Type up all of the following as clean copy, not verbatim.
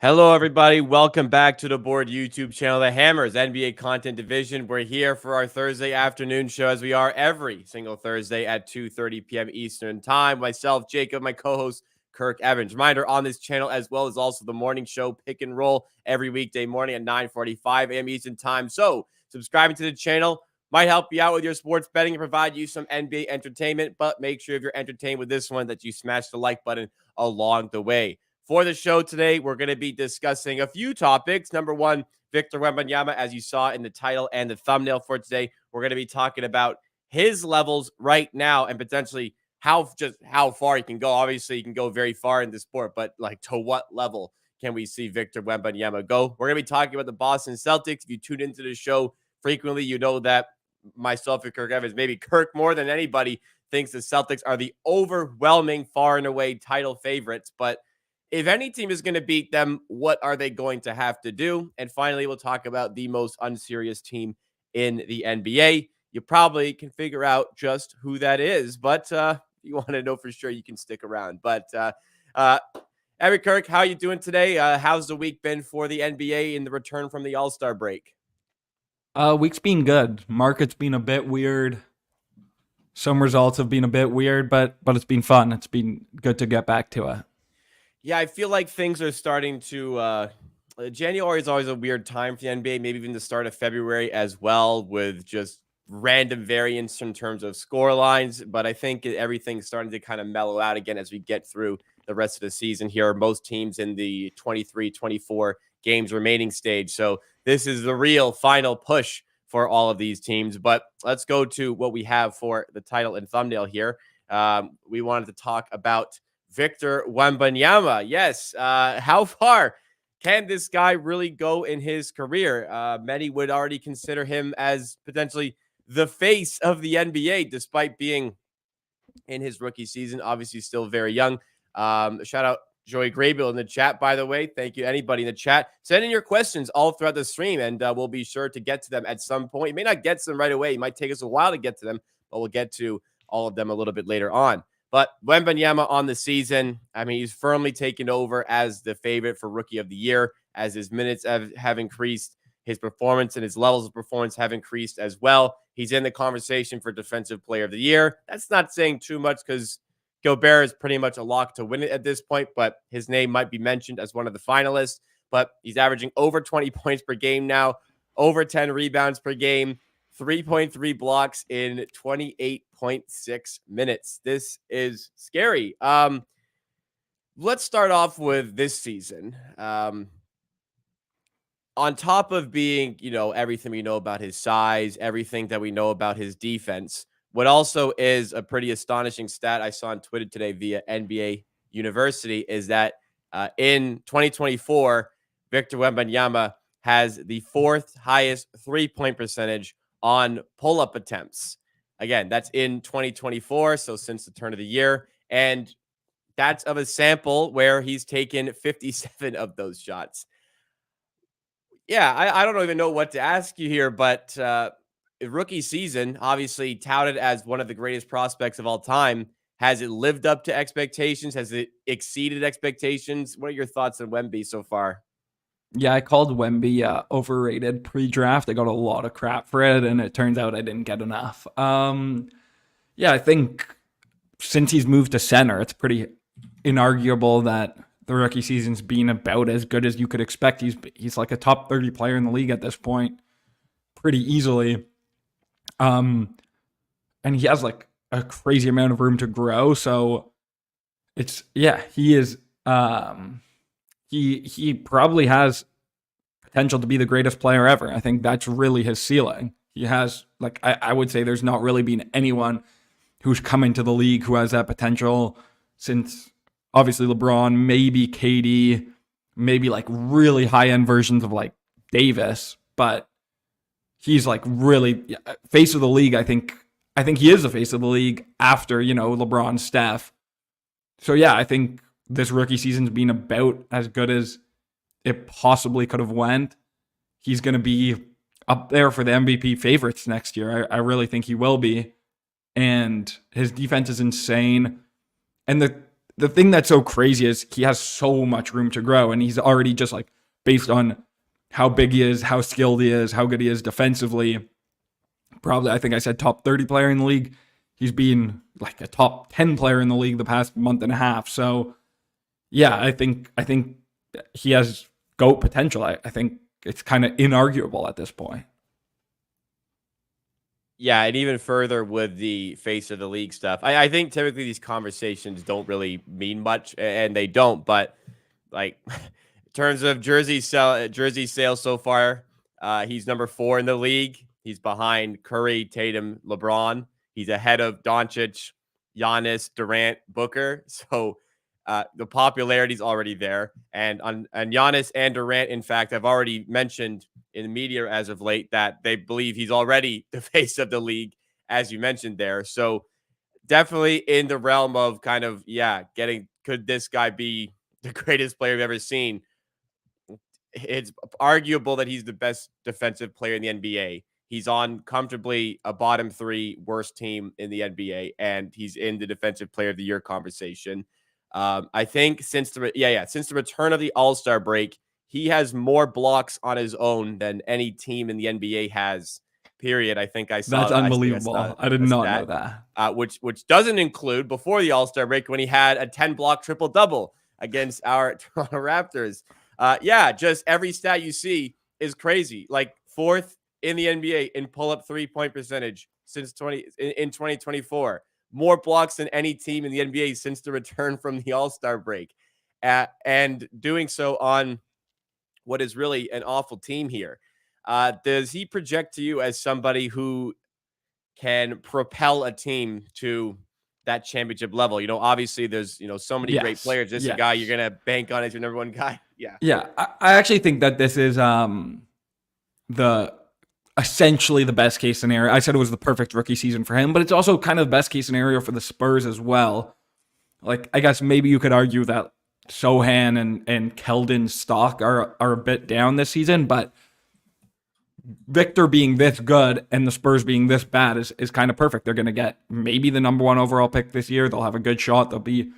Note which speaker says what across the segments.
Speaker 1: Hello, everybody. Welcome back to the Board YouTube channel, The Hammers NBA Content Division. We're here for our Thursday afternoon show, as we are every single Thursday at 2:30 p.m. Eastern Time. Myself, Jacob, my co-host, Kirk Evans. Reminder on this channel, as well as also the morning show, Pick and Roll, every weekday morning at 9:45 a.m. Eastern Time. So, subscribing to the channel might help you out with your sports betting and provide you some NBA entertainment, but make sure if you're entertained with this one that you smash the like button along the way. For the show today, we're going to be discussing a few topics. Number one, Victor Wembanyama, as you saw in the title and the thumbnail for today. We're going to be talking about his levels right now and potentially how far he can go. Obviously, he can go very far in this sport, but like to what level can we see Victor Wembanyama go? We're going to be talking about the Boston Celtics. If you tune into the show frequently, you know that myself and Kirk Evans, maybe Kirk more than anybody, thinks the Celtics are the overwhelming, far and away title favorites. But if any team is going to beat them, what are they going to have to do? And finally, we'll talk about the most unserious team in the NBA. You probably can figure out just who that is, but if you want to know for sure, you can stick around. But Eric Kirk, how are you doing today? How's the week been for the NBA in the return from the All-Star break?
Speaker 2: Week's been good. Market's been a bit weird. Some results have been a bit weird, but it's been fun. It's been good to get back to it.
Speaker 1: Yeah, I feel like things are starting to January is always a weird time for the NBA, maybe even the start of February as well, with just random variance in terms of score lines. But I think everything's starting to kind of mellow out again as we get through the rest of the season here. Most teams in the 23, 24 games remaining stage. So this is the real final push for all of these teams. But let's go to what we have for the title and thumbnail here. We wanted to talk about Victor Wembanyama. Yes. How far can this guy really go in his career? Many would already consider him as potentially the face of the NBA, despite being in his rookie season. Obviously, still very young. Shout out Joey Graybill in the chat, by the way. Thank you, anybody in the chat. Send in your questions all throughout the stream, and we'll be sure to get to them at some point. You may not get to them right away. It might take us a while to get to them, but we'll get to all of them a little bit later on. But Wembanyama on the season, I mean, he's firmly taken over as the favorite for Rookie of the Year, as his minutes have increased, his performance and his levels of performance have increased as well. He's in the conversation for Defensive Player of the Year. That's not saying too much because Gobert is pretty much a lock to win it at this point, but his name might be mentioned as one of the finalists. But he's averaging over 20 points per game now, over 10 rebounds per game, 3.3 blocks in 28.6 minutes. This is scary. Let's start off with this season. On top of being, everything we know about his size, everything that we know about his defense, what also is a pretty astonishing stat I saw on Twitter today via NBA University is that in 2024, Victor Wembanyama has the fourth highest three-point percentage on pull-up attempts. Again, that's in 2024, so since the turn of the year. And that's of a sample where he's taken 57 of those shots. Yeah, I don't even know what to ask you here, but rookie season, obviously touted as one of the greatest prospects of all time. Has it lived up to expectations? Has it exceeded expectations? What are your thoughts on Wemby so far?
Speaker 2: Yeah, I called Wemby overrated pre-draft. I got a lot of crap for it, and it turns out I didn't get enough. Yeah, I think since he's moved to center, it's pretty inarguable that the rookie season's been about as good as you could expect. He's like a top 30 player in the league at this point, pretty easily. And he has like a crazy amount of room to grow. So he is. He probably has potential to be the greatest player ever. I think that's really his ceiling. He has, like, I would say there's not really been anyone who's come into the league who has that potential since obviously LeBron, maybe KD, maybe like really high-end versions of like Davis, but he's like really face of the league. I think he is the face of the league after, LeBron, Steph. So yeah, I think this rookie season's been about as good as it possibly could have went. He's going to be up there for the MVP favorites next year. I really think he will be. And his defense is insane. And the thing that's so crazy is he has so much room to grow, and he's already just like based on how big he is, how skilled he is, how good he is defensively. Probably, I think I said top 30 player in the league. He's been like a top 10 player in the league the past month and a half. So yeah, I think he has GOAT potential. I think it's kind of inarguable at this point.
Speaker 1: Yeah, and even further with the face of the league stuff. I think typically these conversations don't really mean much, and they don't. But like in terms of jersey sales so far, he's number 4 in the league. He's behind Curry, Tatum, LeBron. He's ahead of Doncic, Giannis, Durant, Booker. So the popularity is already there, and Giannis and Durant, in fact, have already mentioned in the media as of late that they believe he's already the face of the league, as you mentioned there. So definitely in the realm of kind of, could this guy be the greatest player we've ever seen? It's arguable that he's the best defensive player in the NBA. He's on comfortably a bottom 3 worst team in the NBA, and he's in the defensive player of the year conversation. I think since the return of the All-Star break, he has more blocks on his own than any team in the NBA has. Period. I think I saw
Speaker 2: That's unbelievable. I did not know that.
Speaker 1: Which doesn't include before the All-Star break when he had a 10-block triple-double against our Toronto Raptors. Just every stat you see is crazy. Like 4th in the NBA in pull-up 3-point percentage since 2024. More blocks than any team in the NBA since the return from the All-Star break. And doing so on what is really an awful team here. Does he project to you as somebody who can propel a team to that championship level? Obviously there's, so many great players. This is a guy you're going to bank on as your number 1 guy. Yeah.
Speaker 2: Yeah. I actually think that this is essentially the best case scenario. I said it was the perfect rookie season for him, but it's also kind of the best case scenario for the Spurs as well. Like, I guess maybe you could argue that Sohan and Keldon's stock are a bit down this season, but Victor being this good and the Spurs being this bad is kind of perfect. They're going to get maybe the number 1 overall pick this year. They'll have a good shot. They'll be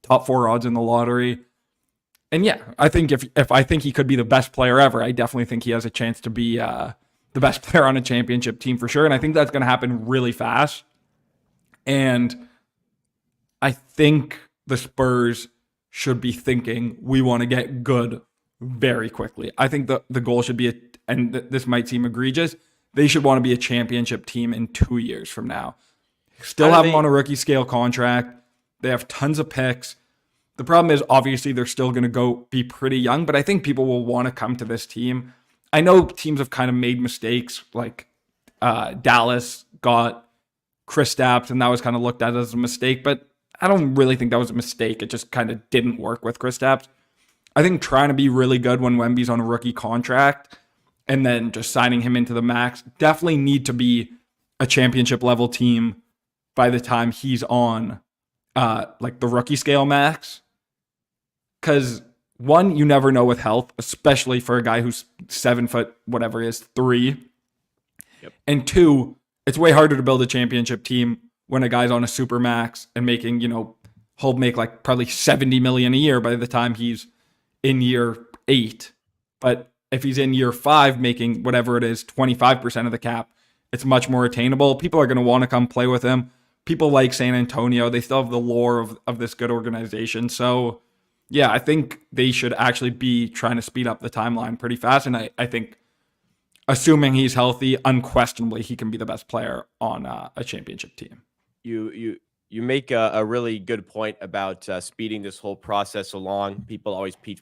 Speaker 2: top 4 odds in the lottery. And yeah, I think if I think he could be the best player ever, I definitely think he has a chance to be the best player on a championship team for sure. And I think that's going to happen really fast. And I think the Spurs should be thinking we want to get good very quickly. I think the goal should be, and this might seem egregious, they should want to be a championship team in 2 years from now. Still have them on a rookie scale contract. They have tons of picks. The problem is, obviously, they're still going to go be pretty young, but I think people will want to come to this team. I know teams have kind of made mistakes, like Dallas got Kristaps, and that was kind of looked at as a mistake, but I don't really think that was a mistake. It just kind of didn't work with Kristaps. I think trying to be really good when Wemby's on a rookie contract and then just signing him into the max definitely need to be a championship level team by the time he's on like the rookie scale max. Because one, you never know with health, especially for a guy who's 7 foot, whatever it is, 3.
Speaker 1: Yep.
Speaker 2: And 2, it's way harder to build a championship team when a guy's on a super max and making, he'll make like probably $70 million a year by the time he's in year 8. But if he's in year 5 making whatever it is, 25% of the cap, it's much more attainable. People are going to want to come play with him. People like San Antonio. They still have the lore of this good organization. So yeah, I think they should actually be trying to speed up the timeline pretty fast. And I think assuming he's healthy, unquestionably, he can be the best player on a championship team.
Speaker 1: You make a really good point about speeding this whole process along. People always teach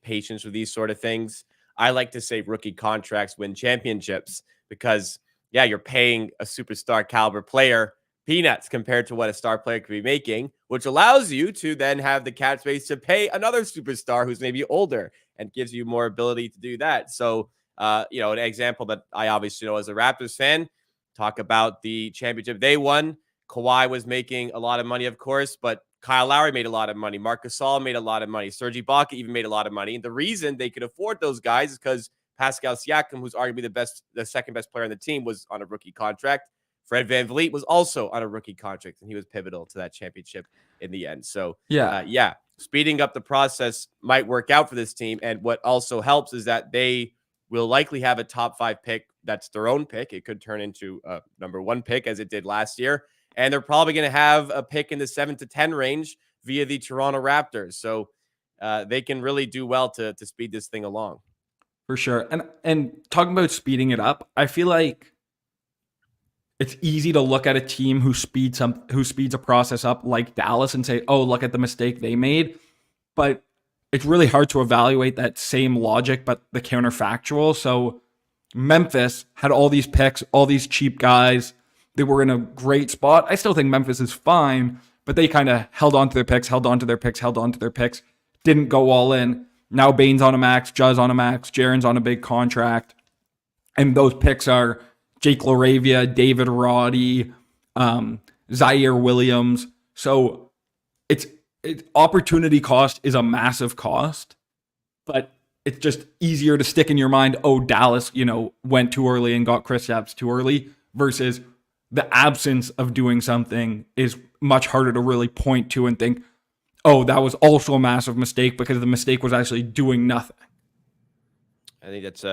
Speaker 1: patience with these sort of things. I like to say rookie contracts win championships because, you're paying a superstar caliber player peanuts compared to what a star player could be making, which allows you to then have the cap space to pay another superstar who's maybe older and gives you more ability to do that. So, an example that I obviously know as a Raptors fan, talk about the championship they won. Kawhi was making a lot of money, of course, but Kyle Lowry made a lot of money. Marc Gasol made a lot of money. Serge Ibaka even made a lot of money. And the reason they could afford those guys is because Pascal Siakam, who's arguably the second best player on the team, was on a rookie contract. Fred VanVleet was also on a rookie contract, and he was pivotal to that championship in the end. So,
Speaker 2: Yeah,
Speaker 1: yeah, speeding up the process might work out for this team. And what also helps is that they will likely have a top 5 pick. That's their own pick. It could turn into a number 1 pick as it did last year. And they're probably going to have a pick in the 7 to 10 range via the Toronto Raptors. So they can really do well to speed this thing along.
Speaker 2: for sure. And talking about speeding it up, I feel like it's easy to look at a team who speeds a process up like Dallas and say, "Oh, look at the mistake they made." But it's really hard to evaluate that same logic, but the counterfactual. So Memphis had all these picks, all these cheap guys. They were in a great spot. I still think Memphis is fine, but they kind of held on to their picks, didn't go all in. Now Bane's on a max, Juz on a max, Jaren's on a big contract. And those picks are Jake LaRavia, David Roddy, Zaire Williams. So it's opportunity cost is a massive cost, but it's just easier to stick in your mind, oh, Dallas, went too early and got Kristaps too early, versus the absence of doing something is much harder to really point to and think, oh, that was also a massive mistake, because the mistake was actually doing nothing.
Speaker 1: I think that's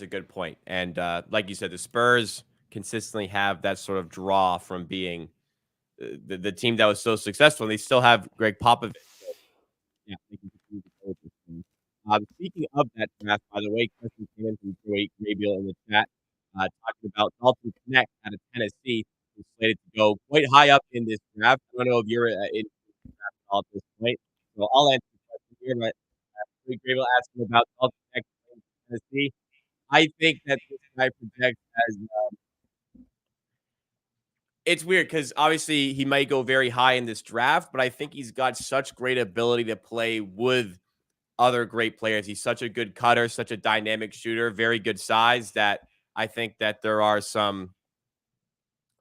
Speaker 1: a good point. And like you said, the Spurs consistently have that sort of draw from being the team that was so successful. And they still have Greg Popovich. So, yeah, they can continue to go with this team. Speaking of that draft, by the way, question came in from Joey Graybill in the chat, talking about Dalton Connect out of Tennessee, who's slated to go quite high up in this draft. I don't know if you're in the draft at all at this point. So I'll answer the question here, but Joey Graybill asking about Dalton Connect in Tennessee. I think that this guy projects as it's weird because obviously he might go very high in this draft, but I think he's got such great ability to play with other great players. He's such a good cutter, such a dynamic shooter, very good size, that I think that there are some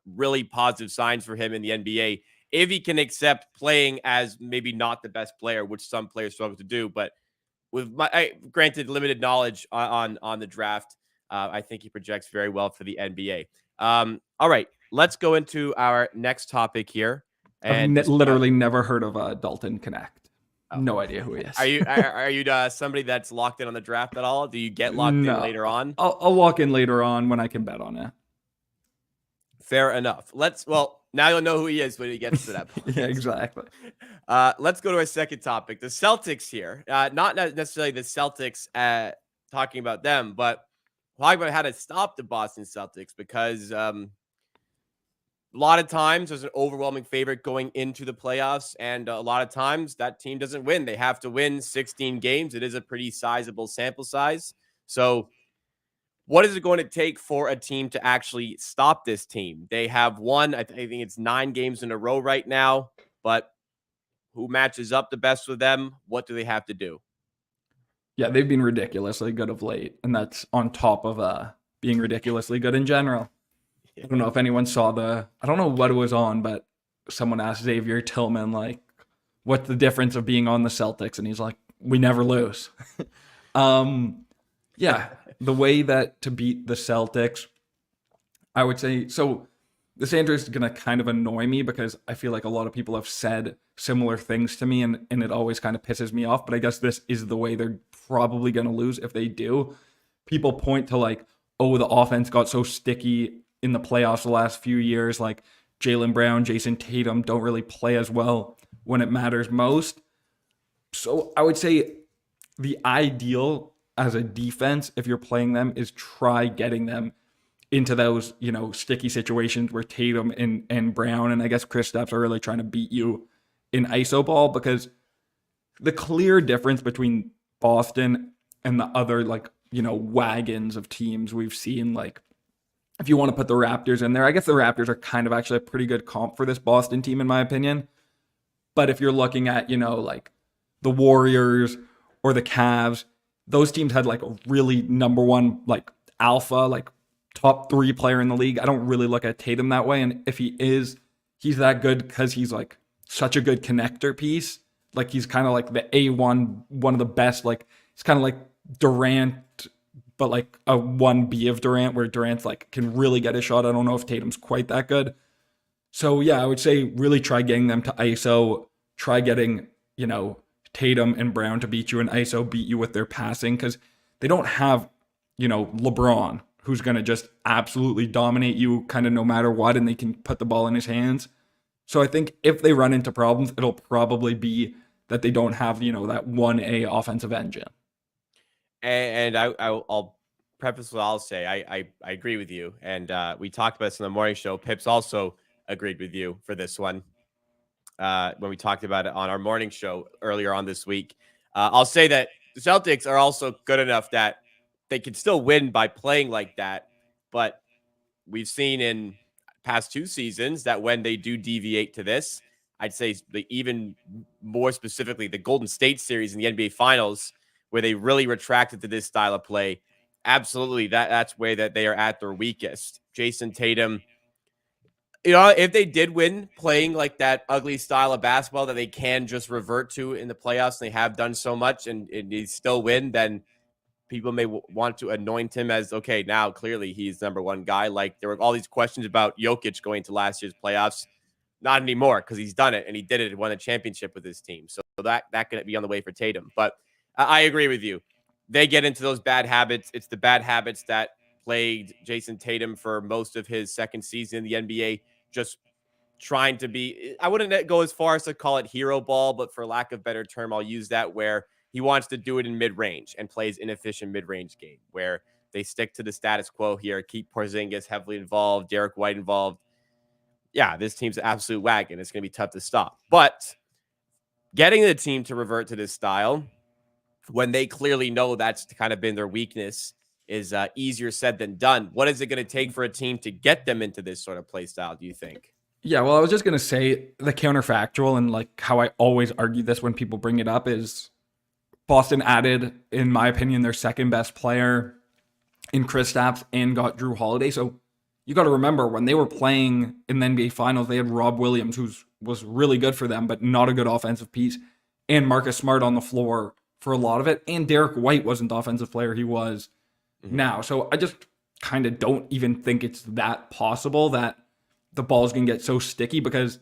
Speaker 1: really positive signs for him in the NBA if he can accept playing as maybe not the best player, which some players struggle to do. But with my granted limited knowledge on the draft, I think he projects very well for the NBA. All right, let's go into our next topic here. And
Speaker 2: I've literally never heard of Dalton Connect. No idea who he is.
Speaker 1: Are you somebody that's locked in on the draft at all? Do you get locked in later on?
Speaker 2: I'll lock in later on when I can bet on it.
Speaker 1: Fair enough. Now you'll know who he is when he gets to that point.
Speaker 2: Yeah, exactly.
Speaker 1: Let's go to our second topic. The Celtics here. Not necessarily the Celtics talking about them, but talking about how to stop the Boston Celtics, because a lot of times there's an overwhelming favorite going into the playoffs, and a lot of times that team doesn't win. They have to win 16 games. It is a pretty sizable sample size. So what is it going to take for a team to actually stop this team? They have won, I think it's 9 games in a row right now, but who matches up the best with them? What do they have to do?
Speaker 2: Yeah, they've been ridiculously good of late, and that's on top of being ridiculously good in general. I don't know if anyone saw I don't know what it was on, but someone asked Xavier Tillman, like, what's the difference of being on the Celtics? And he's like, we never lose. Yeah, the way that to beat the Celtics, I would say, so this answer is going to kind of annoy me because I feel like a lot of people have said similar things to me, and it always kind of pisses me off. But I guess this is the way they're probably going to lose if they do. People point to like, oh, the offense got so sticky in the playoffs the last few years. Like Jaylen Brown, Jason Tatum don't really play as well when it matters most. So I would say the ideal as a defense, if you're playing them, is try getting them into those, sticky situations where Tatum and Brown, and I guess Kristaps are really trying to beat you in iso ball, because the clear difference between Boston and the other, wagons of teams we've seen, like, if you want to put the Raptors in there, I guess the Raptors are kind of actually a pretty good comp for this Boston team, in my opinion. But if you're looking at, like the Warriors or the Cavs, those teams had like a really number one, like alpha, like top 3 player in the league. I don't really look at Tatum that way. And if he is, he's that good because he's like such a good connector piece. Like he's kind of like the A1, one of the best. Like he's kind of like Durant but like a 1B of Durant where Durant's like can really get a shot. I don't know if Tatum's quite that good. So yeah, I would say really try getting them to ISO. Try getting, Tatum and Brown to beat you in ISO, beat you with their passing because they don't have, LeBron who's going to just absolutely dominate you kind of no matter what, and they can put the ball in his hands. So I think if they run into problems, it'll probably be that they don't have, that 1A offensive engine.
Speaker 1: And I'll preface what I'll say. I agree with you. And we talked about this in the morning show. Pips also agreed with you for this one when we talked about it on our morning show earlier on this week. I'll say that the Celtics are also good enough that they can still win by playing like that. But we've seen in past 2 seasons that when they do deviate to this, I'd say even more specifically the Golden State series in the NBA Finals, where they really retracted to this style of play. Absolutely, that's where that they are at their weakest. Jason Tatum, if they did win playing like that ugly style of basketball that they can just revert to in the playoffs, and they have done so much, and they still win, then people may want to anoint him as, okay, now clearly he's number one guy. Like there were all these questions about Jokic going to last year's playoffs. Not anymore because he's done it and he did it and won a championship with his team. So that could be on the way for Tatum. But I agree with you. They get into those bad habits. It's the bad habits that plagued Jason Tatum for most of his second season in the NBA. Just trying to be, I wouldn't go as far as to call it hero ball, but for lack of a better term, I'll use that, where he wants to do it in mid-range and plays inefficient mid-range game where they stick to the status quo here, keep Porzingis heavily involved, Derek White involved. Yeah, this team's an absolute wagon. It's going to be tough to stop. But getting the team to revert to this style when they clearly know that's kind of been their weakness is easier said than done. What is it going to take for a team to get them into this sort of play style, do you think?
Speaker 2: Yeah, well, I was just going to say the counterfactual and like how I always argue this when people bring it up is Boston added, in my opinion, their second best player in Kristaps and got Drew Holiday. So you got to remember when they were playing in the NBA Finals, they had Rob Williams, who was really good for them, but not a good offensive piece, and Marcus Smart on the floor for a lot of it. And Derek White wasn't the offensive player he was now. So I just kind of don't even think it's that possible that the ball's going to get so sticky because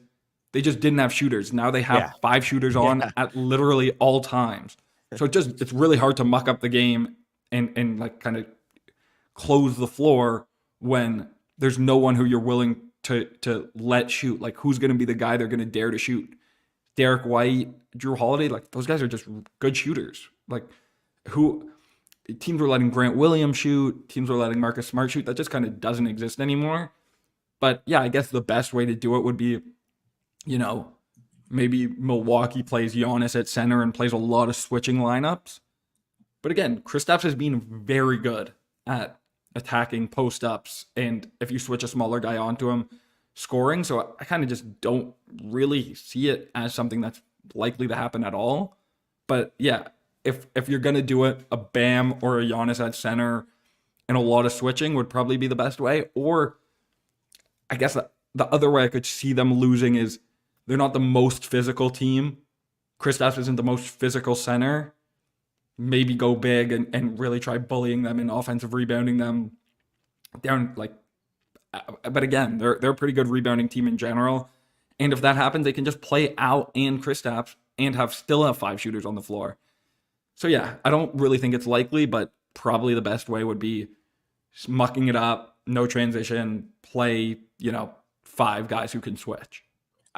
Speaker 2: they just didn't have shooters. Now they have 5 shooters on at literally all times. So it's really hard to muck up the game and like kind of close the floor when there's no one who you're willing to let shoot. Like who's going to be the guy they're going to dare to shoot? Derek White, Drew Holiday, like those guys are just good shooters. Like teams were letting Grant Williams shoot, teams were letting Marcus Smart shoot. That just kind of doesn't exist anymore. But yeah, I guess the best way to do it would be, maybe Milwaukee plays Giannis at center and plays a lot of switching lineups. But again, Kristaps has been very good at attacking post-ups, and if you switch a smaller guy onto him, scoring. So I kind of just don't really see it as something that's likely to happen at all. But yeah, if you're going to do it, a Bam or a Giannis at center and a lot of switching would probably be the best way. Or I guess the other way I could see them losing is they're not the most physical team. Kristaps isn't the most physical center. Maybe go big and really try bullying them and offensive rebounding them down. But again, they're a pretty good rebounding team in general. And if that happens, they can just play out and Kristaps and still have 5 shooters on the floor. So yeah, I don't really think it's likely, but probably the best way would be mucking it up, no transition, play, 5 guys who can switch.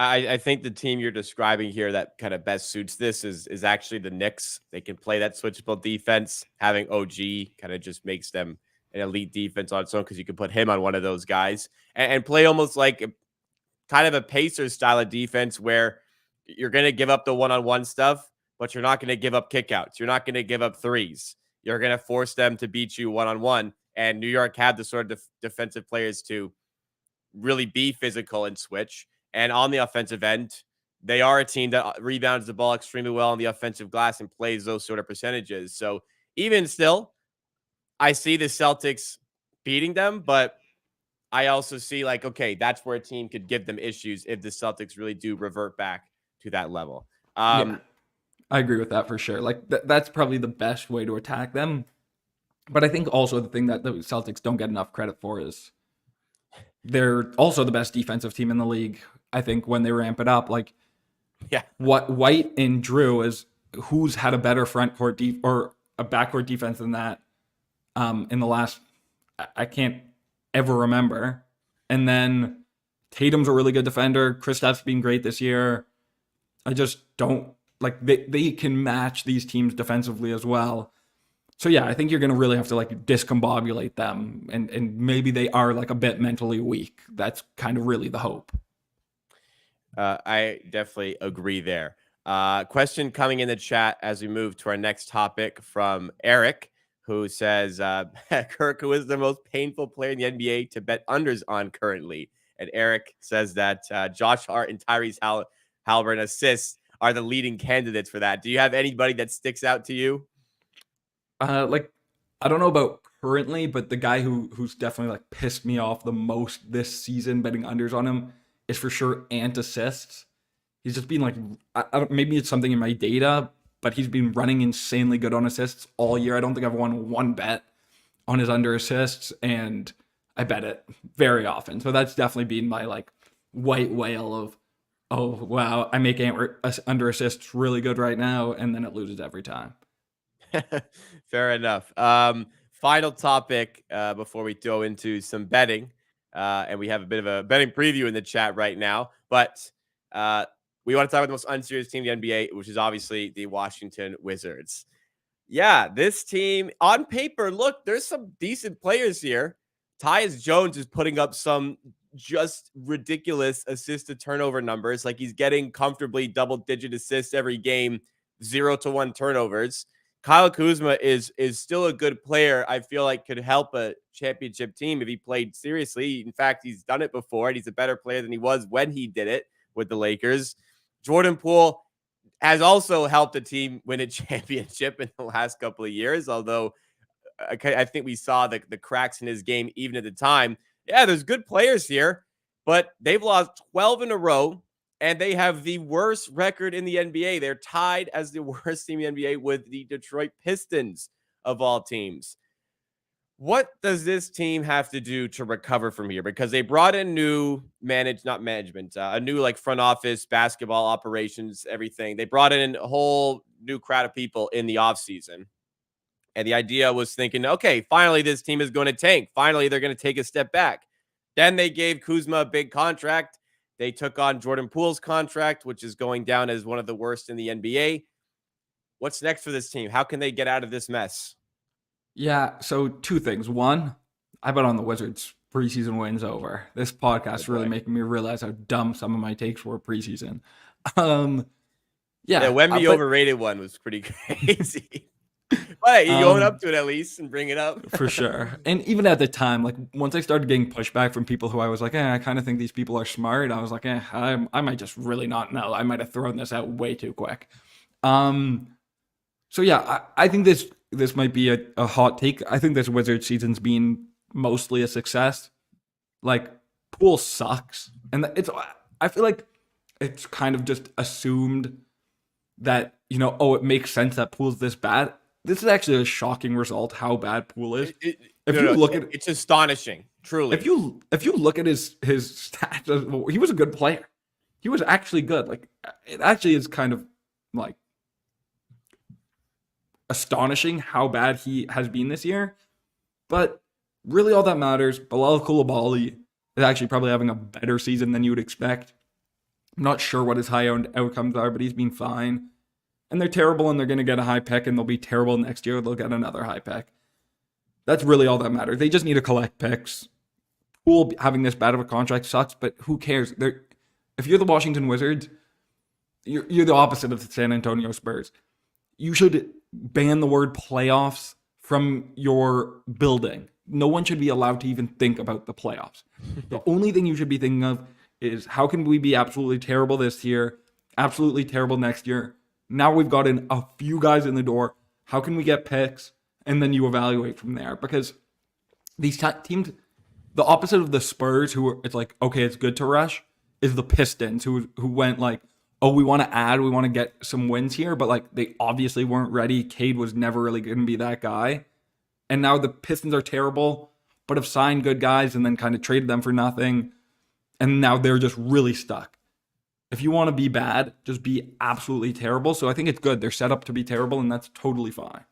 Speaker 1: I think the team you're describing here that kind of best suits this is actually the Knicks. They can play that switchable defense. Having OG kind of just makes them an elite defense on its own because you can put him on one of those guys and play almost like kind of a Pacers style of defense where you're going to give up the one-on-one stuff, but you're not going to give up kickouts. You're not going to give up threes. You're going to force them to beat you one-on-one. And New York had the sort of defensive players to really be physical and switch. And on the offensive end, they are a team that rebounds the ball extremely well on the offensive glass and plays those sort of percentages. So even still, I see the Celtics beating them, but I also see okay, that's where a team could give them issues if the Celtics really do revert back to that level.
Speaker 2: Yeah, I agree with that for sure. That's probably the best way to attack them. But I think also the thing that the Celtics don't get enough credit for is they're also the best defensive team in the league. I think when they ramp it up, like
Speaker 1: Yeah.
Speaker 2: what White and Drew is, who's had a better front court or a backcourt defense than that in the last, I can't ever remember. And then Tatum's a really good defender. Kristap's been great this year. I just don't like they can match these teams defensively as well. So yeah, I think you're going to really have to like discombobulate them, and maybe they are like a bit mentally weak. That's kind of really the hope.
Speaker 1: I definitely agree there. Question coming in the chat as we move to our next topic from Eric, who says, Kirk, who is the most painful player in the NBA to bet unders on currently? And Eric says that Josh Hart and Tyrese Halliburton assists are the leading candidates for that. Do you have anybody that sticks out to you?
Speaker 2: Like I don't know about currently, but the guy who's definitely like pissed me off the most this season betting unders on him is for sure Ant assists. He's just been like, I don't, maybe it's something in my data, but he's been running insanely good on assists all year. I don't think I've won one bet on his under assists, and I bet it very often. So that's definitely been my like white whale of, oh wow, I make Ant under assists really good right now, and then it loses every time.
Speaker 1: Fair enough. Final topic before we go into some betting. And we have a bit of a betting preview in the chat right now. But we want to talk about the most unserious team in the NBA, which is obviously the Washington Wizards. Yeah, this team on paper, look, there's some decent players here. Tyus Jones is putting up some just ridiculous assist to turnover numbers. Like he's getting comfortably double-digit assists every game, 0-1 turnovers. Kyle Kuzma is still a good player. I feel like could help a championship team if he played seriously. In fact, he's done it before, and he's a better player than he was when he did it with the Lakers. Jordan Poole has also helped a team win a championship in the last couple of years, although I think we saw the cracks in his game even at the time. Yeah, there's good players here, but they've lost 12 in a row. And they have the worst record in the NBA. They're tied as the worst team in the NBA with the Detroit Pistons of all teams. What does this team have to do to recover from here? Because they brought in new a new like front office, basketball operations, everything. They brought in a whole new crowd of people in the offseason. And the idea was thinking, okay, finally this team is going to tank. Finally, they're going to take a step back. Then they gave Kuzma a big contract. They took on Jordan Poole's contract, which is going down as one of the worst in the NBA. What's next for this team? How can they get out of this mess?
Speaker 2: Yeah, so two things. One, I bet on the Wizards preseason wins over. This podcast really making me realize how dumb some of my takes were preseason.
Speaker 1: Yeah, Wemby overrated one was pretty crazy. But you going up to it at least and bring it up.
Speaker 2: For sure. And even at the time, like once I started getting pushback from people who I was like, I kind of think these people are smart. I was like, I might just really not know. I might have thrown this out way too quick. So yeah, I think this might be a hot take. I think this Wizards season's been mostly a success. Like Poole sucks. And I feel like it's kind of just assumed that, it makes sense that Poole's this bad. This is actually a shocking result how bad Poole is.
Speaker 1: It's astonishing, truly.
Speaker 2: If you look at his stats, he was a good player. He was actually good. Like it actually is kind of like astonishing how bad he has been this year. But really all that matters, Bilal Coulibaly is actually probably having a better season than you would expect. I'm not sure what his high-end outcomes are, but he's been fine. And they're terrible, and they're going to get a high pick, and they'll be terrible next year. They'll get another high pick. That's really all that matters. They just need to collect picks. Poole having this bad of a contract sucks, but who cares? If you're the Washington Wizards, you're the opposite of the San Antonio Spurs. You should ban the word playoffs from your building. No one should be allowed to even think about the playoffs. The only thing you should be thinking of is how can we be absolutely terrible this year, absolutely terrible next year. Now we've gotten a few guys in the door. How can we get picks? And then you evaluate from there. Because these teams, the opposite of the Spurs, it's like, okay, it's good to rush, is the Pistons, who went like, oh, we want to get some wins here, but like they obviously weren't ready. Cade was never really going to be that guy. And now the Pistons are terrible, but have signed good guys and then kind of traded them for nothing. And now they're just really stuck. If you want to be bad, just be absolutely terrible. So I think it's good. They're set up to be terrible, and that's totally fine.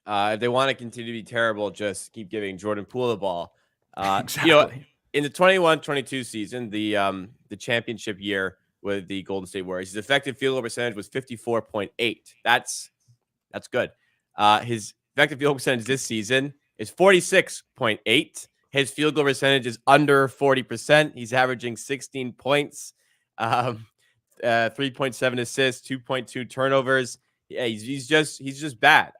Speaker 1: If they want to continue to be terrible, just keep giving Jordan Poole the ball.
Speaker 2: Exactly.
Speaker 1: In the 21-22 season, the championship year with the Golden State Warriors, his effective field goal percentage was 54.8. That's good. His effective field goal percentage this season is 46.8. His field goal percentage is under 40%. He's averaging 16 points, 3.7 assists, 2.2 turnovers. Yeah, he's just bad.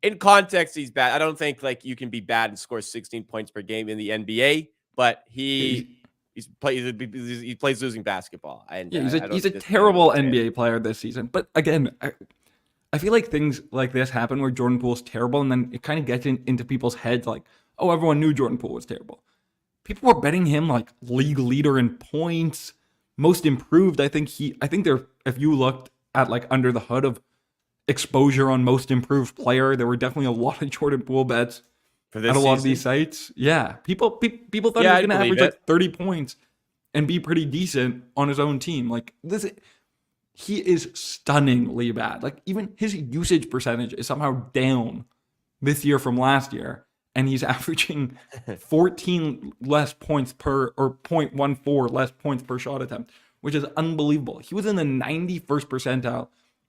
Speaker 1: In context, he's bad. I don't think like you can be bad and score 16 points per game in the NBA, but he plays losing basketball. And
Speaker 2: yeah, he's a terrible NBA player this season. But again, I feel like things like this happen where Jordan Poole's terrible, and then it kind of gets into people's heads like, oh, everyone knew Jordan Poole was terrible. People were betting him like league leader in points, most improved. I think there, if you looked at like under the hood of exposure on most improved player, there were definitely a lot of Jordan Poole bets at a lot of these sites. Yeah, people thought he was going to average like 30 points and be pretty decent on his own team. Like he is stunningly bad. Like even his usage percentage is somehow down this year from last year, and he's averaging 14 less points per, or 0.14 less points per shot attempt, which is unbelievable. He was in the 91st percentile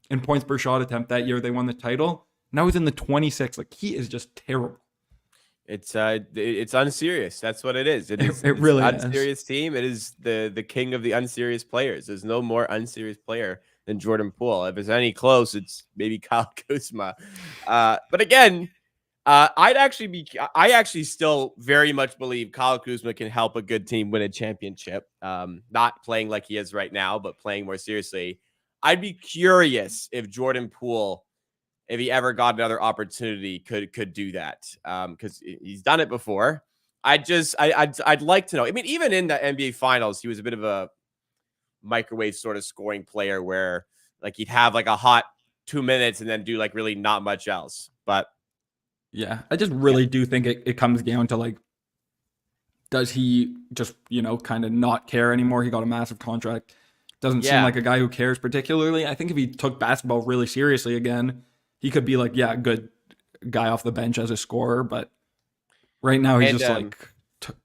Speaker 2: in points per shot attempt that year they won the title. Now he's in the 26th. Like he is just terrible.
Speaker 1: It's unserious. That's what it is. It's
Speaker 2: really
Speaker 1: an unserious team. It is the king of the unserious players. There's no more unserious player than Jordan Poole. If it's any close, it's maybe Kyle Kuzma. But again, I actually still very much believe Kyle Kuzma can help a good team win a championship. Not playing like he is right now, but playing more seriously. I'd be curious if Jordan Poole, if he ever got another opportunity, could do that. Because he's done it before. I'd like to know. I mean, even in the NBA Finals, he was a bit of a microwave sort of scoring player where like he'd have like a hot 2 minutes and then do like really not much else. But
Speaker 2: yeah, I just really do think it comes down to like, does he just, kind of not care anymore? He got a massive contract. Doesn't seem like a guy who cares particularly. I think if he took basketball really seriously again, he could be like, yeah, good guy off the bench as a scorer. But right now he's just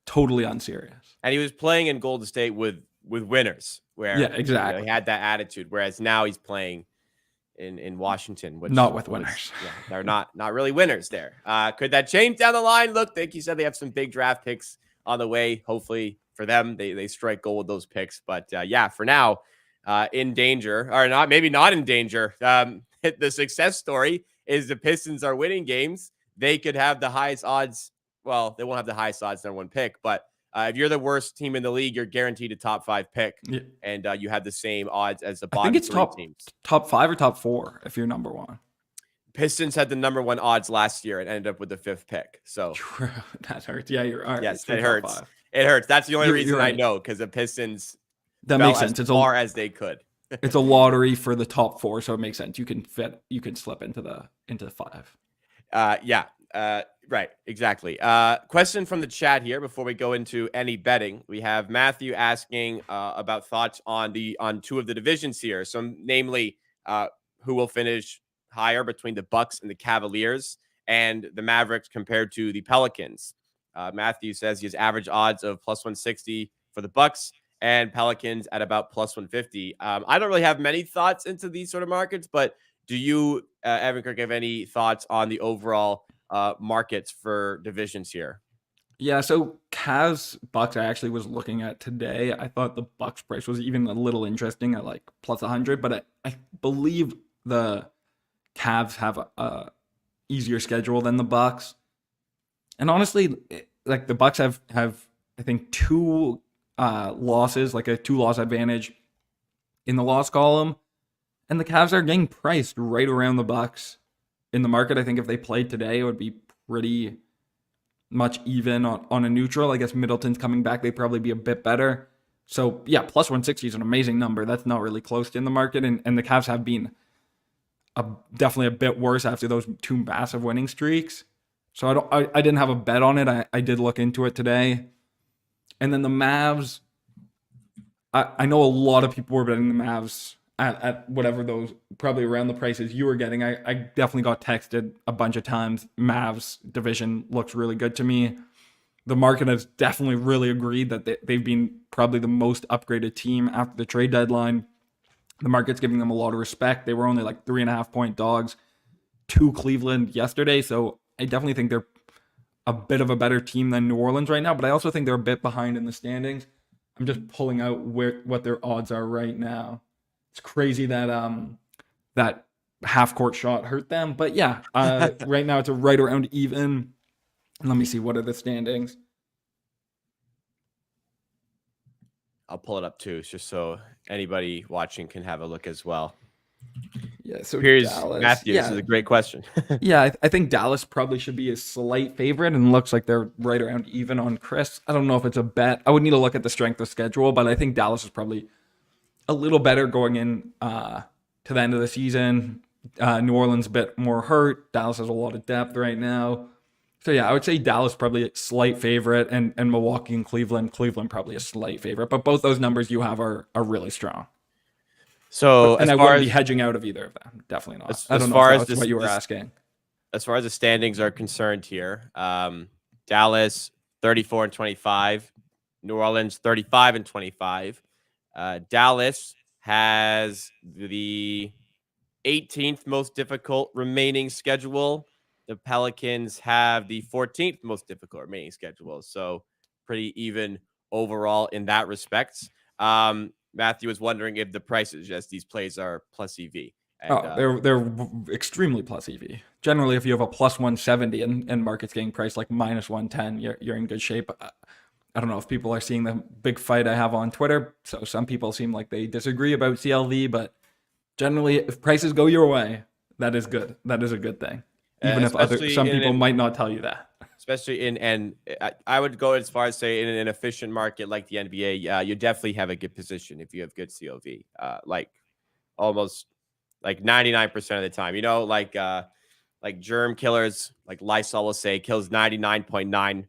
Speaker 2: totally unserious.
Speaker 1: And he was playing in Golden State with winners, where
Speaker 2: exactly.
Speaker 1: He had that attitude. Whereas now he's playing in Washington, which
Speaker 2: not with winners.
Speaker 1: They're not really winners there. Could that change down the line? Look, like you said, they have some big draft picks on the way. Hopefully for them, they strike gold with those picks. But for now, in danger, or not, maybe not in danger. The success story is the Pistons are winning games. They could have the highest odds. Well, they won't have the highest odds number one pick, but if you're the worst team in the league, you're guaranteed a top 5 pick, and you have the same odds as the bottom 3 teams.
Speaker 2: Top 5 or top 4 if you're number 1.
Speaker 1: Pistons had the number 1 odds last year and ended up with the 5th pick. So
Speaker 2: that hurts. Yeah, you're right.
Speaker 1: Yes, it hurts. It hurts. That's the only reason I know, because the Pistons
Speaker 2: that makes sense.
Speaker 1: As far as they could.
Speaker 2: It's a lottery for the top 4, so it makes sense. You can slip into the 5.
Speaker 1: Right, exactly. Question from the chat here before we go into any betting. We have Matthew asking about thoughts on 2 of the divisions here. So, namely, who will finish higher between the Bucks and the Cavaliers, and the Mavericks compared to the Pelicans. Matthew says he has average odds of plus 160 for the Bucks and Pelicans at about plus 150. I don't really have many thoughts into these sort of markets, but do you, Evan Kirk, have any thoughts on the overall markets for divisions here?
Speaker 2: Yeah, so Cavs Bucks I actually was looking at today. I thought the Bucks price was even a little interesting at like plus 100, but I believe the Cavs have a easier schedule than the Bucks. And honestly, like the Bucks have I think 2 losses, like a 2-loss advantage in the loss column, and the Cavs are getting priced right around the Bucks in the market. I think if they played today, it would be pretty much even on a neutral. I guess Middleton's coming back, they'd probably be a bit better. So yeah, plus 160 is an amazing number. That's not really close in the market, and the Cavs have been definitely a bit worse after those two massive winning streaks. So I didn't have a bet on it. I did look into it today. And then the Mavs, I know a lot of people were betting the Mavs at whatever those, probably around the prices you were getting. I definitely got texted a bunch of times. Mavs division looks really good to me. The market has definitely really agreed that they've been probably the most upgraded team after the trade deadline. The market's giving them a lot of respect. They were only like 3.5-point dogs to Cleveland yesterday. So I definitely think they're a bit of a better team than New Orleans right now, but I also think they're a bit behind in the standings. I'm just pulling out what their odds are right now. It's crazy that that half court shot hurt them, but yeah, right now it's a right around even. And let me see, what are the standings?
Speaker 1: I'll pull it up too, just so anybody watching can have a look as well.
Speaker 2: Yeah, so
Speaker 1: here's
Speaker 2: Dallas.
Speaker 1: Matthew.
Speaker 2: Yeah.
Speaker 1: This is a great question.
Speaker 2: Yeah, I think Dallas probably should be a slight favorite, and looks like they're right around even on Chris. I don't know if it's a bet. I would need to look at the strength of schedule, but I think Dallas is probably a little better going in to the end of the season. New Orleans a bit more hurt. Dallas has a lot of depth right now. So yeah, I would say Dallas probably a slight favorite, and Milwaukee and Cleveland probably a slight favorite. But both those numbers you have are really strong.
Speaker 1: So,
Speaker 2: and I wouldn't be hedging out of either of them. Definitely not. I don't know if that's what you were asking.
Speaker 1: As far as the standings are concerned here, Dallas 34-25, New Orleans 35-25. Dallas has the 18th most difficult remaining schedule. The Pelicans have the 14th most difficult remaining schedule. So pretty even overall in that respect. Matthew was wondering if the prices, yes, these plays are plus EV.
Speaker 2: And, they're extremely plus EV. Generally, if you have a plus 170 and market's getting priced like minus 110, you're in good shape. I don't know if people are seeing the big fight I have on Twitter. So some people seem like they disagree about CLV, but generally, if prices go your way, that is good. That is a good thing. Even if some people might not tell you that.
Speaker 1: Especially and I would go as far as say in an efficient market like the NBA, you definitely have a good position if you have good CLV. Like almost like 99% of the time, like germ killers, like Lysol will say kills 99.9%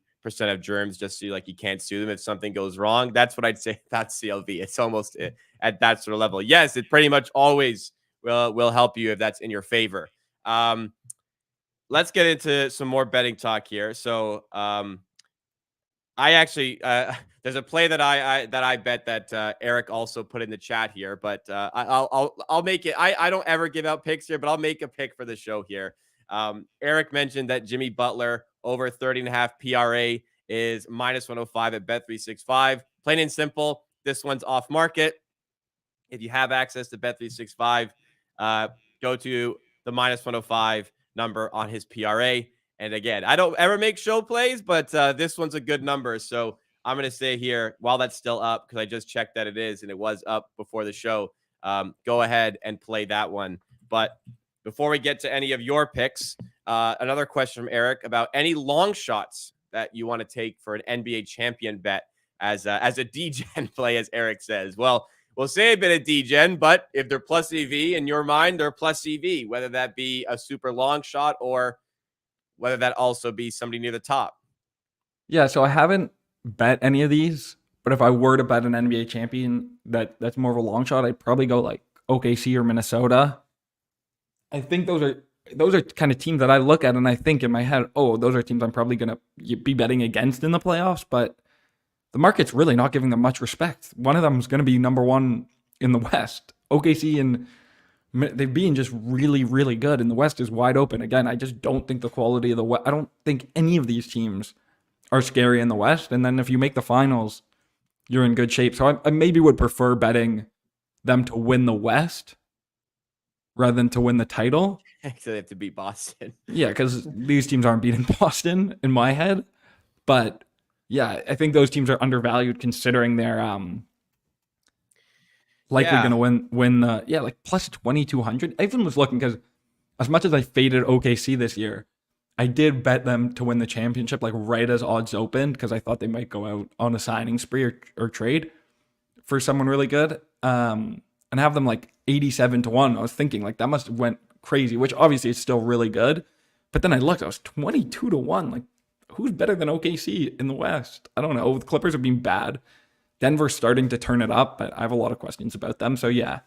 Speaker 1: of germs, just so like you can't sue them if something goes wrong. That's what I'd say about CLV. It's almost at that sort of level. Yes, it pretty much always will help you if that's in your favor. Let's get into some more betting talk here. So, I actually there's a play that I bet that Eric also put in the chat here, but I'll make it. I don't ever give out picks here, but I'll make a pick for the show here. Eric mentioned that Jimmy Butler over 30.5 PRA is minus 105 at Bet365. Plain and simple, this one's off market. If you have access to Bet365, go to the minus 105 number on his PRA. And again, I don't ever make show plays, but this one's a good number. So I'm going to say here, while that's still up, because I just checked that it is, and it was up before the show, go ahead and play that one. But before we get to any of your picks, another question from Eric about any long shots that you want to take for an NBA champion bet as a DGen play, as Eric says. Well, we'll say a bit of DGen, but if they're plus EV in your mind, they're plus EV, whether that be a super long shot or whether that also be somebody near the top.
Speaker 2: Yeah, so I haven't bet any of these, but if I were to bet an NBA champion that's more of a long shot, I'd probably go like OKC or Minnesota. I think those are kind of teams that I look at and I think in my head, oh, those are teams I'm probably going to be betting against in the playoffs, but the market's really not giving them much respect. One of them is going to be number one in the West. OKC and they've been just really, really good, and the West is wide open. Again, I just don't think the quality of the West, I don't think any of these teams are scary in the West. And then if you make the finals, you're in good shape. So I maybe would prefer betting them to win the West rather than to win the title.
Speaker 1: So they have to beat Boston.
Speaker 2: Yeah, because these teams aren't beating Boston in my head. But yeah, I think those teams are undervalued considering they're likely going to win the like plus 2,200. I even was looking because as much as I faded OKC this year, I did bet them to win the championship like right as odds opened because I thought they might go out on a signing spree or trade for someone really good. And have them like 87-1. I was thinking like that must have went crazy, which obviously is still really good. But then I looked, I was 22-1. Like, who's better than OKC in the West? I don't know. The Clippers have been bad. Denver's starting to turn it up, but I have a lot of questions about them. So yeah,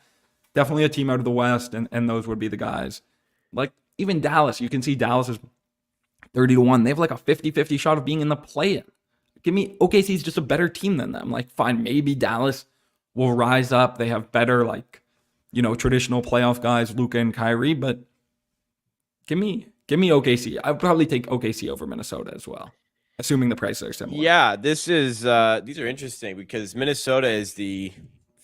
Speaker 2: definitely a team out of the West, and those would be the guys. Like, even Dallas, you can see Dallas is 30-1. They have like a 50-50 shot of being in the play-in. Give me OKC's just a better team than them. Like, fine, maybe Dallas will rise up. They have better, like, traditional playoff guys, Luka and Kyrie, but give me OKC. I would probably take OKC over Minnesota as well, assuming the prices are similar.
Speaker 1: Yeah, these are interesting because Minnesota is the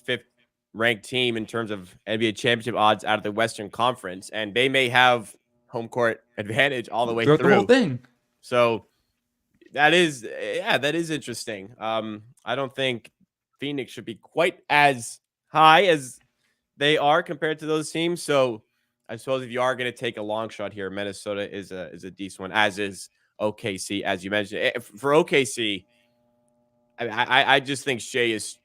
Speaker 1: 5th ranked team in terms of NBA championship odds out of the Western Conference, and they may have home court advantage all the way
Speaker 2: Throughout
Speaker 1: through
Speaker 2: the whole thing.
Speaker 1: So that is interesting. I don't think Phoenix should be quite as high as they are compared to those teams. So I suppose if you are going to take a long shot here, Minnesota is a decent one, as is OKC, as you mentioned. For OKC, I just think Shea is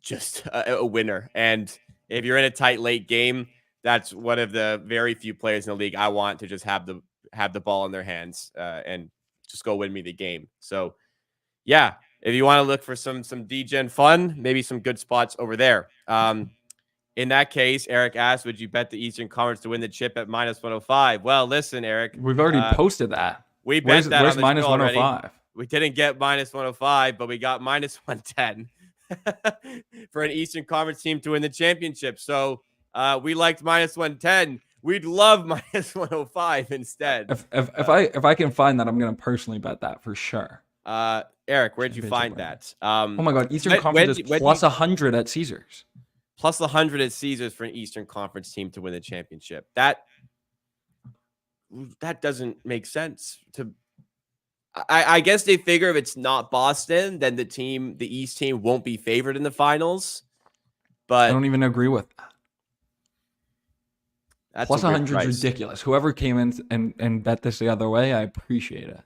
Speaker 1: just a winner. And if you're in a tight late game, that's one of the very few players in the league I want to just have the ball in their hands and just go win me the game. So yeah, if you want to look for some DGen fun, maybe some good spots over there. In that case, Eric asked, would you bet the Eastern Conference to win the chip at -105? Well, listen, Eric.
Speaker 2: We've already posted that.
Speaker 1: We bet that
Speaker 2: where's
Speaker 1: on the show already.
Speaker 2: -105?
Speaker 1: We didn't get -105, but we got -110 for an Eastern Conference team to win the championship. So we liked -110. We'd love -105 instead.
Speaker 2: If I can find that, I'm going to personally bet that for sure.
Speaker 1: Eric, where'd you find that?
Speaker 2: Oh my God, Eastern Conference is plus 100 at Caesars.
Speaker 1: Plus 100 at Caesars for an Eastern Conference team to win the championship. That doesn't make sense. I guess they figure if it's not Boston, then the East team won't be favored in the finals. But
Speaker 2: I don't even agree with that.
Speaker 1: That's
Speaker 2: plus 100 is ridiculous. Whoever came in and bet this the other way, I appreciate it.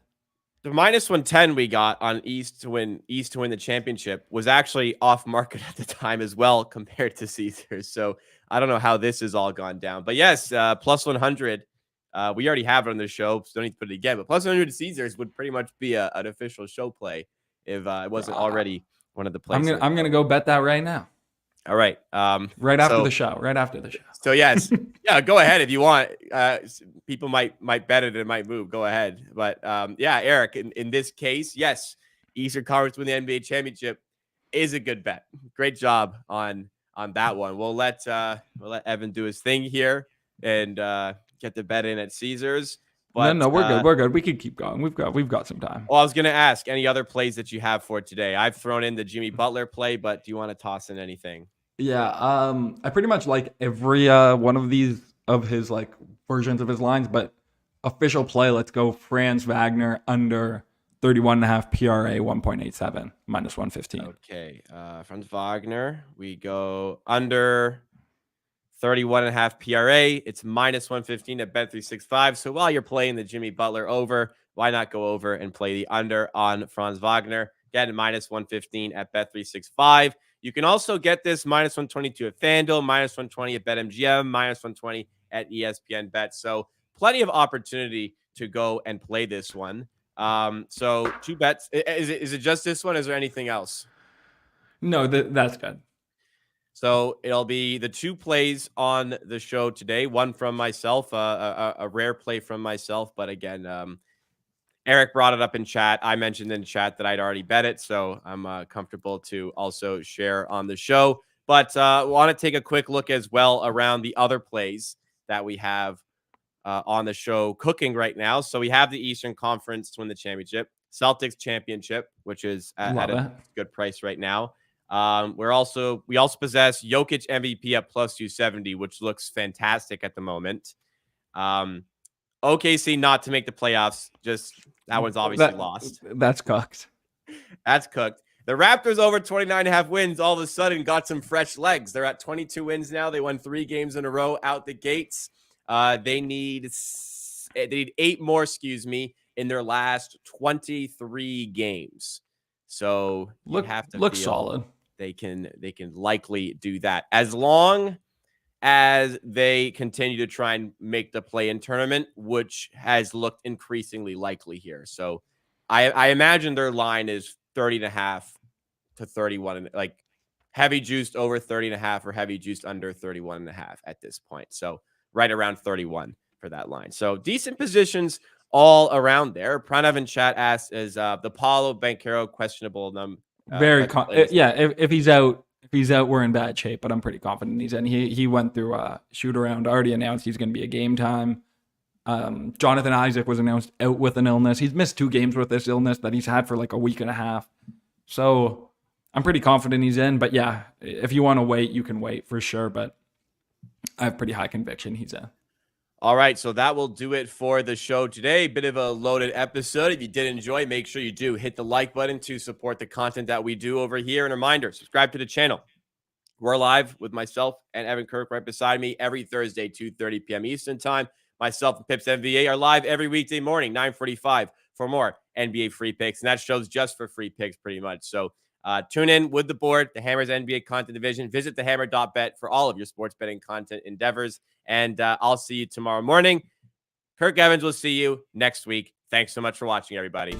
Speaker 1: The -110 we got on East to win the championship was actually off market at the time as well compared to Caesars. So I don't know how this has all gone down. But yes, plus 100. We already have it on the show, so don't need to put it again. But plus 100 Caesars would pretty much be an official show play if it wasn't already one of the plays.
Speaker 2: I'm gonna go bet that right now.
Speaker 1: All right.
Speaker 2: Right after the show.
Speaker 1: So yes, yeah, go ahead if you want. People might bet it and it might move. Go ahead. But yeah, Eric, in this case, yes, Eastern Conference win the NBA championship is a good bet. Great job on that one. We'll let Evan do his thing here and get the bet in at Caesars. But
Speaker 2: no, we're good. We're good. We can keep going. We've got some time.
Speaker 1: Well, I was going to ask any other plays that you have for today. I've thrown in the Jimmy Butler play, but do you want to toss in anything?
Speaker 2: Yeah, I pretty much like every one of these of his like versions of his lines, but official play, let's go Franz Wagner under 31.5 PRA 1.87 -115.
Speaker 1: Okay, Franz Wagner, we go under 31.5 PRA. It's -115 at Bet365. So while you're playing the Jimmy Butler over, why not go over and play the under on Franz Wagner? Again, -115 at Bet365. You can also get this -122 at FanDuel, -120 at BetMGM, -120 at ESPN Bet. So plenty of opportunity to go and play this one. So 2 bets. Is it just this one? Is there anything else?
Speaker 2: No, that's good.
Speaker 1: So it'll be the 2 plays on the show today. One from myself, a rare play from myself. But again, Eric brought it up in chat. I mentioned in chat that I'd already bet it, so I'm comfortable to also share on the show. But I want to take a quick look as well around the other plays that we have on the show cooking right now. So we have the Eastern Conference to win the championship, Celtics championship, which is at a good price right now. We also possess Jokic MVP at +270, which looks fantastic at the moment. OKC not to make the playoffs. Just that one's obviously lost.
Speaker 2: That's cooked.
Speaker 1: That's cooked. The Raptors over 29.5 wins all of a sudden got some fresh legs. They're at 22 wins now. They won 3 games in a row out the gates. They need 8 more, in their last 23 games. So you have to
Speaker 2: look
Speaker 1: feel
Speaker 2: solid.
Speaker 1: They can likely do that as long as they continue to try and make the play-in tournament, which has looked increasingly likely here. So I imagine their line is 30.5 to 31, like heavy juiced over 30.5 or heavy juiced under 31.5 at this point. So right around 31 for that line. So decent positions all around there. Pranav in chat asks, is the Paulo Banchero questionable?
Speaker 2: Yeah, if he's out, we're in bad shape, but I'm pretty confident he's in. He went through a shoot around, already announced he's going to be a game time. Jonathan Isaac was announced out with an illness. He's missed 2 games with this illness that he's had for like a week and a half. So I'm pretty confident he's in. But yeah, if you want to wait, you can wait for sure. But I have pretty high conviction he's in.
Speaker 1: All right, so that will do it for the show today. Bit of a loaded episode. If you did enjoy, make sure you do hit the like button to support the content that we do over here. And a reminder, subscribe to the channel. We're live with myself and Evan Kirk right beside me every Thursday, 2:30 p.m. Eastern time. Myself and Pips NBA are live every weekday morning, 9:45 for more NBA free picks. And that show's just for free picks pretty much. So tune in with the board, the Hammer's NBA content division. Visit thehammer.bet for all of your sports betting content endeavors. And I'll see you tomorrow morning. Kirk Evans will see you next week. Thanks so much for watching, everybody.